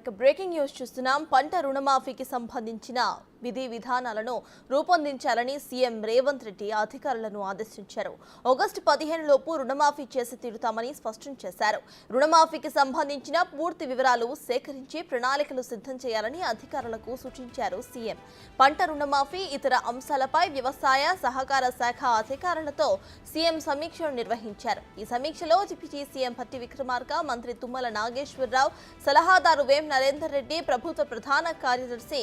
Breaking news చూస్తున్నాం. పంట రుణమాఫీకి సంబంధించిన విధి విధానాలను రూపొందించాలని సీఎం రేవంత్ రెడ్డి అధికారులను ఆదేశించారు. ఆగస్టు 15 లోపు రుణమాఫీ చేసి తీరుతామని స్పష్టం చేశారు. రుణమాఫీకి సంబంధించిన పూర్తి వివరాలు సేకరించి ప్రణాళికలు సిద్ధం చేయాలని అధికారులకు సూచించారు సీఎం. పంట రుణమాఫీ ఇతర అంశాలపై వ్యవసాయ సహకార శాఖ అధికారులతో సీఎం సమీక్షను నిర్వహించారు. ఈ సమీక్షలో డిప్యూటీ సీఎం భట్టి విక్రమార్క, మంత్రి తుమ్మల నాగేశ్వరరావు, సలహాదారు వేం నరేందర్ రెడ్డి, ప్రభుత్వ ప్రధాన కార్యదర్శి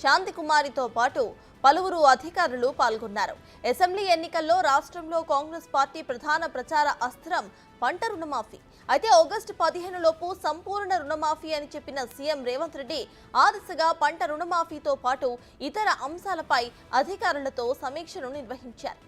శాంతికుమారితో పాటు పలువురు అధికారులు పాల్గొన్నారు. అసెంబ్లీ ఎన్నికల్లో రాష్ట్రంలో కాంగ్రెస్ పార్టీ ప్రధాన ప్రచార అస్త్రం పంట రుణమాఫీ. అయితే ఆగస్టు 15 లోపు సంపూర్ణ రుణమాఫీ అని చెప్పిన సీఎం రేవంత్ రెడ్డి ఆ దిశగా పంట రుణమాఫీతో పాటు ఇతర అంశాలపై అధికారులతో సమీక్షను నిర్వహించారు.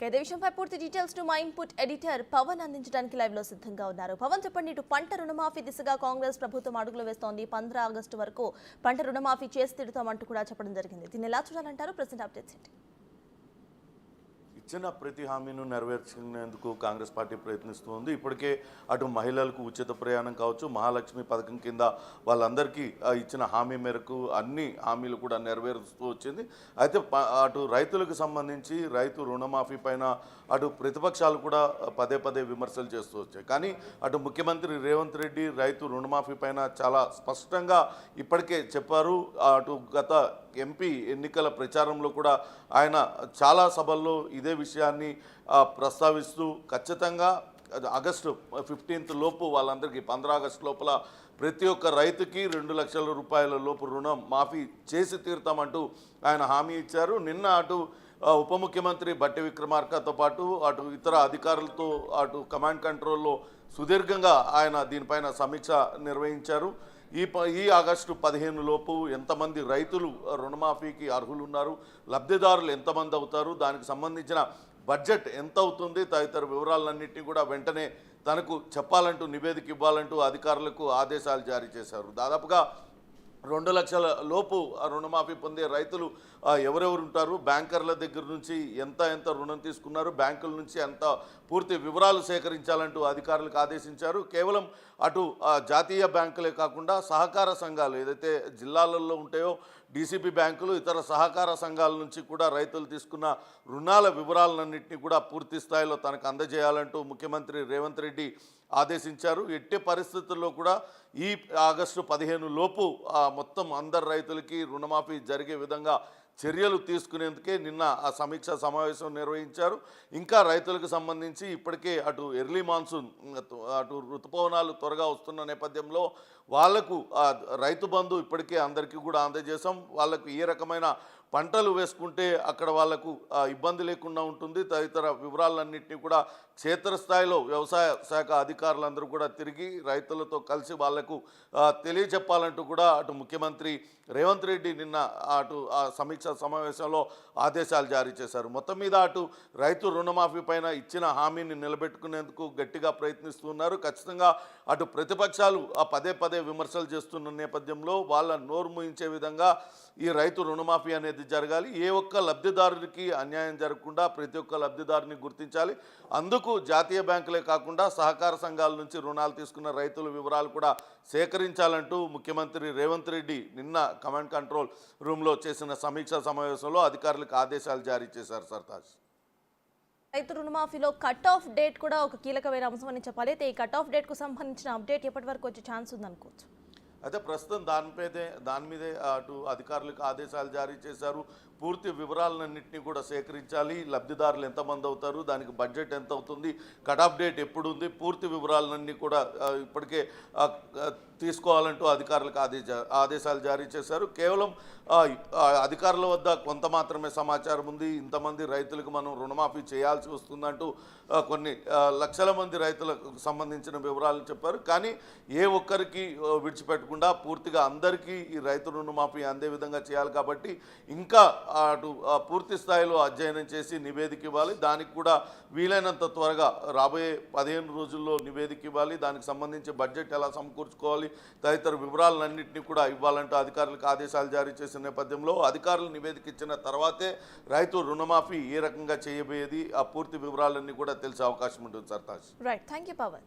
ఇదే విషయంపై పూర్తి డీటెయిల్స్ ను మా ఇన్పుట్ ఎడిటర్ పవన్ అందించడానికి లైవ్ లో సిద్ధంగా ఉన్నారు. పవన్, చెప్పండి. ఇటు పంట రుణమాఫీ దిశగా కాంగ్రెస్ ప్రభుత్వం అడుగులు వేస్తోంది. 15 ఆగస్టు వరకు పంట రుణమాఫీ చేసి తిడతామంటూ కూడా చెప్పడం జరిగింది. దీన్ని ఎలా చూడాలంటారు? ప్రెసెంట్ అప్డేట్స్ ఏంటి? ఇచ్చిన ప్రతి హామీను నెరవేర్చేందుకు కాంగ్రెస్ పార్టీ ప్రయత్నిస్తుంది. ఇప్పటికే అటు మహిళలకు ఉచిత ప్రయాణం కావచ్చు, మహాలక్ష్మి పథకం కింద వాళ్ళందరికీ ఇచ్చిన హామీ మేరకు అన్ని హామీలు కూడా నెరవేరుస్తూ వచ్చింది. అయితే అటు రైతులకు సంబంధించి రైతు రుణమాఫీ పైన అటు ప్రతిపక్షాలు కూడా పదే పదే విమర్శలు చేస్తూ వచ్చాయి. కానీ అటు ముఖ్యమంత్రి రేవంత్ రెడ్డి రైతు రుణమాఫీ పైన చాలా స్పష్టంగా ఇప్పటికే చెప్పారు. అటు గత ఎంపీ ఎన్నికల ప్రచారంలో కూడా ఆయన చాలా సభల్లో ఇదే విషయాన్ని ప్రస్తావిస్తూ ఖచ్చితంగా ఆగస్టు 15 లోపు వాళ్ళందరికీ 15 ఆగస్టు లోపల ప్రతి ఒక్క రైతుకి 2 లక్షల రూపాయల లోపు రుణం మాఫీ చేసి తీరుతామంటూ ఆయన హామీ ఇచ్చారు. నిన్న అటు ఉప ముఖ్యమంత్రి భట్టి విక్రమార్కతో పాటు అటు ఇతర అధికారులతో అటు కమాండ్ కంట్రోల్లో సుదీర్ఘంగా ఆయన దీనిపైన సమీక్ష నిర్వహించారు. ఈ ఆగస్టు 15 లోపు ఎంతమంది రైతులు రుణమాఫీకి అర్హులు ఉన్నారు, లబ్ధిదారులు ఎంతమంది అవుతారు, దానికి సంబంధించిన బడ్జెట్ ఎంత అవుతుంది, తదితర వివరాలన్నింటినీ కూడా వెంటనే తనకు చెప్పాలంటూ నివేదిక ఇవ్వాలంటూ అధికారులకు ఆదేశాలు జారీ చేశారు. దాదాపుగా 2 లక్షల లోపు రుణమాఫీ పొందే రైతులు ఎవరెవరు ఉంటారు, బ్యాంకర్ల దగ్గర నుంచి ఎంత రుణం తీసుకున్నారు, బ్యాంకుల నుంచి ఎంత పూర్తి వివరాలు సేకరించాలంటూ అధికారులకు ఆదేశించారు. కేవలం అటు జాతీయ బ్యాంకులే కాకుండా సహకార సంఘాలు ఏదైతే జిల్లాలలో ఉంటాయో డీసీపీ బ్యాంకులు, ఇతర సహకార సంఘాల నుంచి కూడా రైతులు తీసుకున్న రుణాల వివరాలన్నింటినీ కూడా పూర్తి స్థాయిలో తనకు అందజేయాలంటూ ముఖ్యమంత్రి రేవంత్ రెడ్డి ఆదేశించారు. ఎట్టి పరిస్థితుల్లో కూడా ఈ ఆగస్టు 15 లోపు మొత్తం అందరు రైతులకి రుణమాఫీ జరిగే విధంగా చర్యలు తీసుకునేందుకే నిన్న ఆ సమీక్షా సమావేశం నిర్వహించారు. ఇంకా రైతులకు సంబంధించి ఇప్పటికే అటు ఎర్లీ మాన్సూన్ అటు ఋతుపవనాలు త్వరగా వస్తున్న నేపథ్యంలో వాళ్లకు రైతు బంధు ఇప్పటికే అందరికీ కూడా అందజేసాం. వాళ్లకు ఏ రకమైన పంటలు వేసుకుంటే అక్కడ వాళ్లకు ఇబ్బంది లేకుండా ఉంటుంది, తదితర వివరాలన్నింటినీ కూడా క్షేత్రస్థాయిలో వ్యవసాయ శాఖ అధికారులందరూ కూడా తిరిగి రైతులతో కలిసి వాళ్లకు తెలియజెప్పాలంటూ కూడా అటు ముఖ్యమంత్రి రేవంత్ రెడ్డి నిన్న అటు సమీక్ష సమావేశంలో ఆదేశాలు జారీ చేశారు. మొత్తం మీద అటు రైతు రుణమాఫీ పైన ఇచ్చిన హామీని నిలబెట్టుకునేందుకు గట్టిగా ప్రయత్నిస్తున్నారు. ఖచ్చితంగా అటు ప్రతిపక్షాలు పదే పదే విమర్శలు చేస్తున్న నేపథ్యంలో వాళ్ళ నోరు మూయించే విధంగా ఈ రైతు రుణమాఫీ అనేది జరగాలి. ఏ ఒక్క లబ్ధిదారుడికి అన్యాయం జరగకుండా ప్రతి ఒక్క లబ్ధిదారుని గుర్తించాలి. అందుకు జాతీయ బ్యాంకులే కాకుండా సహకార సంఘాల నుంచి రుణాలు తీసుకున్న రైతుల వివరాలు కూడా సేకరించాలంటూ ముఖ్యమంత్రి రేవంత్ రెడ్డి నిన్న కమాండ్ కంట్రోల్ రూమ్లో చేసిన సమీక్షా సమావేశంలో అధికారులకు ఆదేశాలు జారీ చేశారు. సర్తాజ్, రైతు రుణమాఫీలో కట్ ఆఫ్ డేట్ కూడా ఒక కీలకమైన అంశం అని చెప్పాలి. అయితే ఈ కట్ ఆఫ్ డేట్కు సంబంధించిన అప్డేట్ ఎప్పటి వరకు వచ్చే ఛాన్స్ ఉందనుకోవచ్చు? అయితే ప్రస్తుతం దాని మీదే అటు అధికారులకు ఆదేశాలు జారీ చేశారు. పూర్తి వివరాలన్నింటినీ కూడా సేకరించాలి. లబ్ధిదారులు ఎంతమంది అవుతారు, దానికి బడ్జెట్ ఎంత అవుతుంది, కట్ ఆఫ్ డేట్ ఎప్పుడు ఉంది, పూర్తి వివరాలన్నీ కూడా ఇప్పటికే తీసుకోవాలంటూ అధికారులకు ఆదేశాలు జారీ చేశారు. కేవలం అధికారుల వద్ద కొంత మాత్రమే సమాచారం ఉంది. ఇంతమంది రైతులకు మనం రుణమాఫీ చేయాల్సి వస్తుందంటూ కొన్ని లక్షల మంది రైతులకు సంబంధించిన వివరాలు చెప్పారు. కానీ ఏ ఒక్కరికి విడిచిపెట్టకుండా పెట్టకుండా పూర్తిగా అందరికీ ఈ రైతు రుణమాఫీ అందే విధంగా చేయాలి. కాబట్టి ఇంకా అటు పూర్తి స్థాయిలో అధ్యయనం చేసి నివేదిక ఇవ్వాలి. దానికి కూడా వీలైనంత త్వరగా రాబోయే 15 రోజుల్లో నివేదిక ఇవ్వాలి. దానికి సంబంధించి బడ్జెట్ ఎలా సమకూర్చుకోవాలి తదితర వివరాలన్నింటినీ కూడా ఇవ్వాలంటూ అధికారులకు ఆదేశాలు జారీ చేసిన నేపథ్యంలో అధికారులు నివేదిక ఇచ్చిన తర్వాతే రైతు రుణమాఫీ ఏ రకంగా చేయబోయేది ఆ పూర్తి వివరాలన్నీ కూడా తెలిసే అవకాశం ఉంటుంది. Sartaj. Right, thank you Pawan.